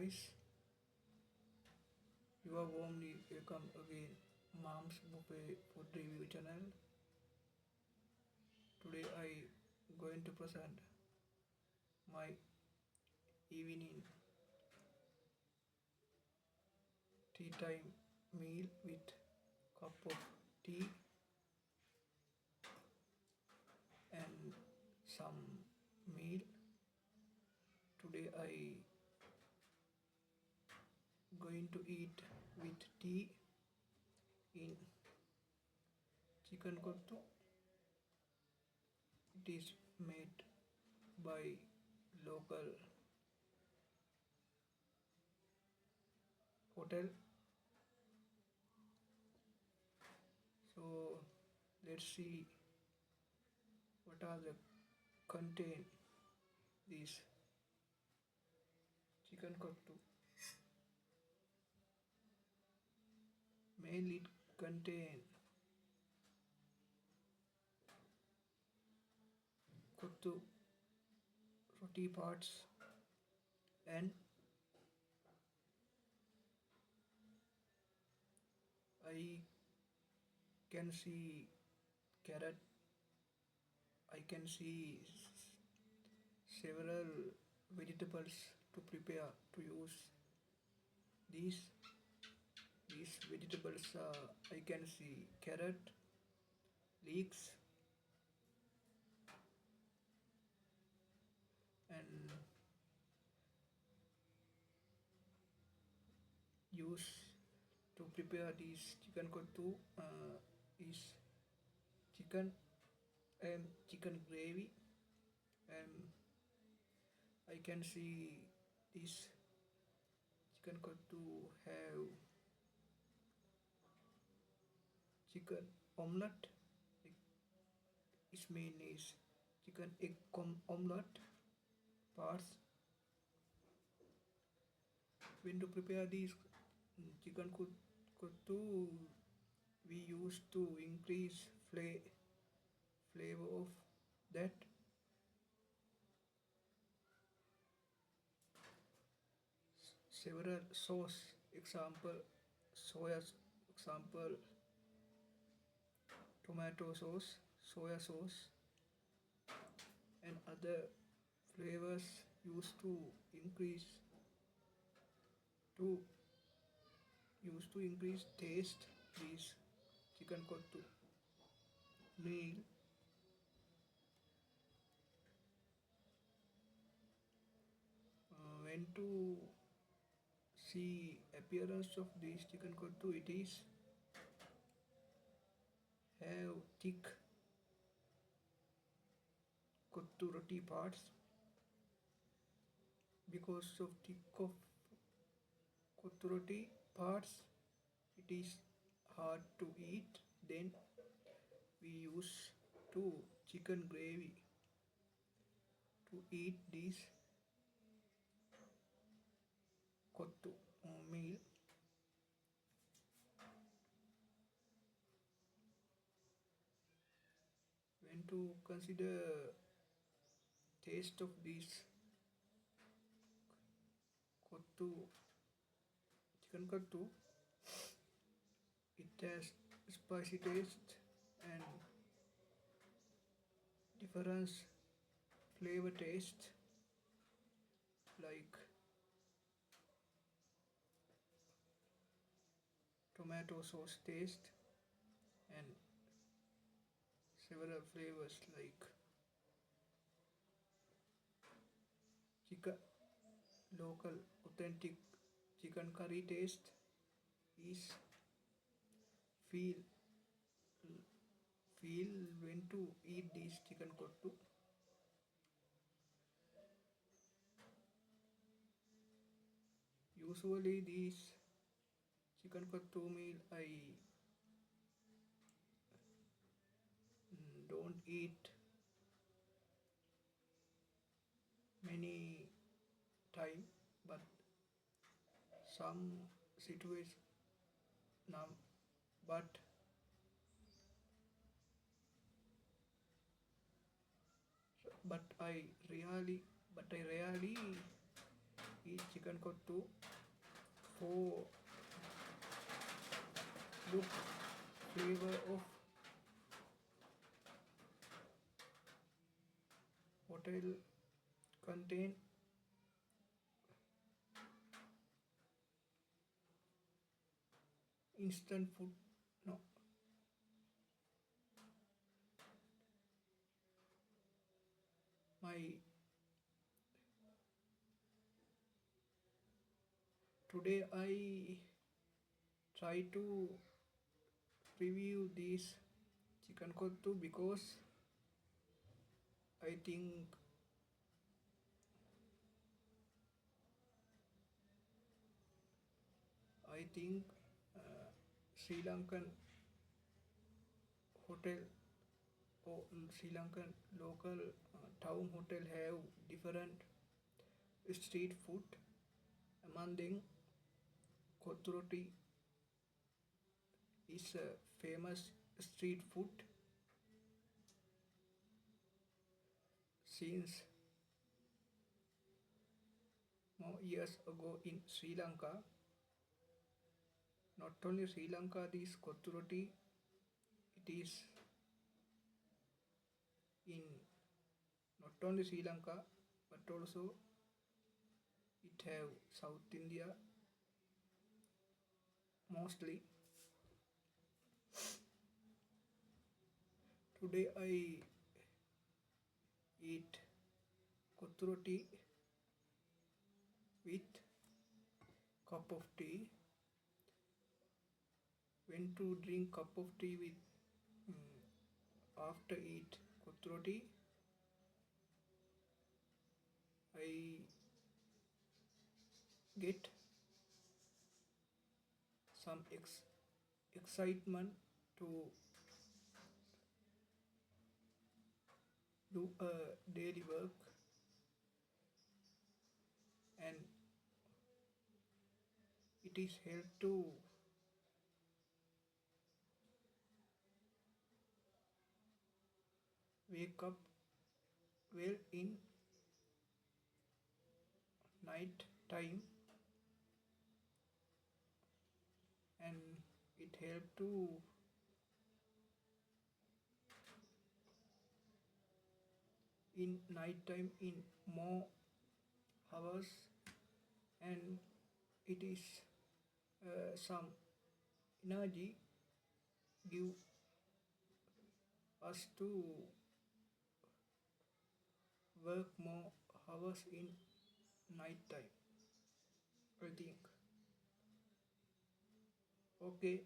guys, you are warmly welcome again Mom's Buffet food review channel. Today I going to present my evening tea time meal with cup of tea and some meal. Today I going to eat with tea in chicken kottu. It is made by local hotel. So let's see what are the contain this chicken kottu. Mainly it contain Koththu Rotee parts and I can see carrot. I can see several vegetables to prepare to use these. These vegetables I can see carrot, leeks and use to prepare this chicken kottu is chicken and chicken gravy, and I can see this chicken kottu have chicken omelette. Its main is chicken egg omelette parts. When to prepare this chicken kottu, we used to increase flavor of that. Several sauce, example soya, example tomato sauce, soya sauce, and other flavors used to to increase taste this chicken kottu meal. When to see appearance of this chicken kottu, it is have thick Koththu Rotee parts. Because of thick of Koththu Rotee parts, it is hard to eat. Then we use to chicken gravy to eat this kottu meal. When to consider taste of this kottu chicken kottu, it has spicy taste and different flavor taste like tomato sauce taste and several flavors like chicken local authentic chicken curry taste is feel feel when to eat this chicken kottu. Usually this chicken kottu meal I don't eat many time, but some situation now, but but I rarely eat chicken koththu for good flavor of hotel contain instant food. No, my today I try to review this chicken koththu because I think Sri Lankan hotel or Sri Lankan local town hotel have different street food. Among them, Koththu Rotee is a famous street food since more years ago in Sri Lanka. Not only Sri Lanka, this Koththu Rotee, it is in not only Sri Lanka but also it have South India mostly. Today I eat Koththu Rotee with cup of tea. When to drink cup of tea with after eat Koththu Rotee, I get some excitement to do a daily work, and it is help to wake up well in night time, and it help to in night time in more hours, and it is some energy give us to work more hours in night time, I think. Okay,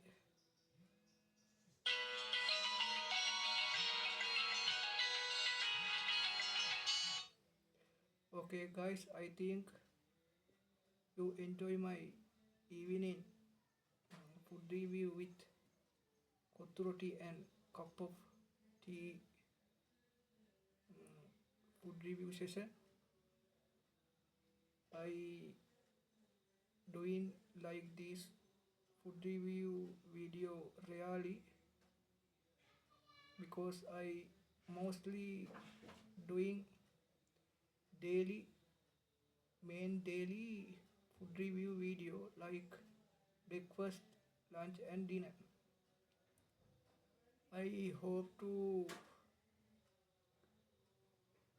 okay guys, I think you enjoy my evening food review with Koththu Rotee and cup of tea food review session. I doing like this food review video rarely because I mostly doing daily daily food review video like breakfast, lunch and dinner. I hope to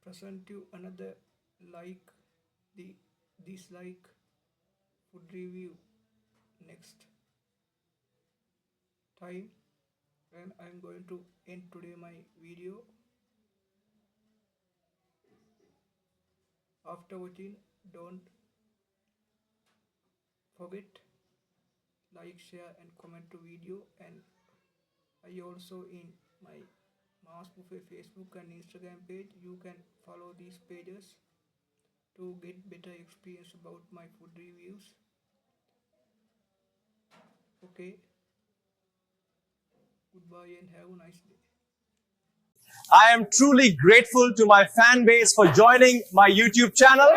present you another like the this like food review next time, and I'm going to end today my video. After watching, don't forget like, share and comment to video, and I also in my Mass Buffee Facebook and Instagram page. You can follow these pages to get better experience about my food reviews. Okay, goodbye and have a nice day. I am truly grateful to my fan base for joining my YouTube channel.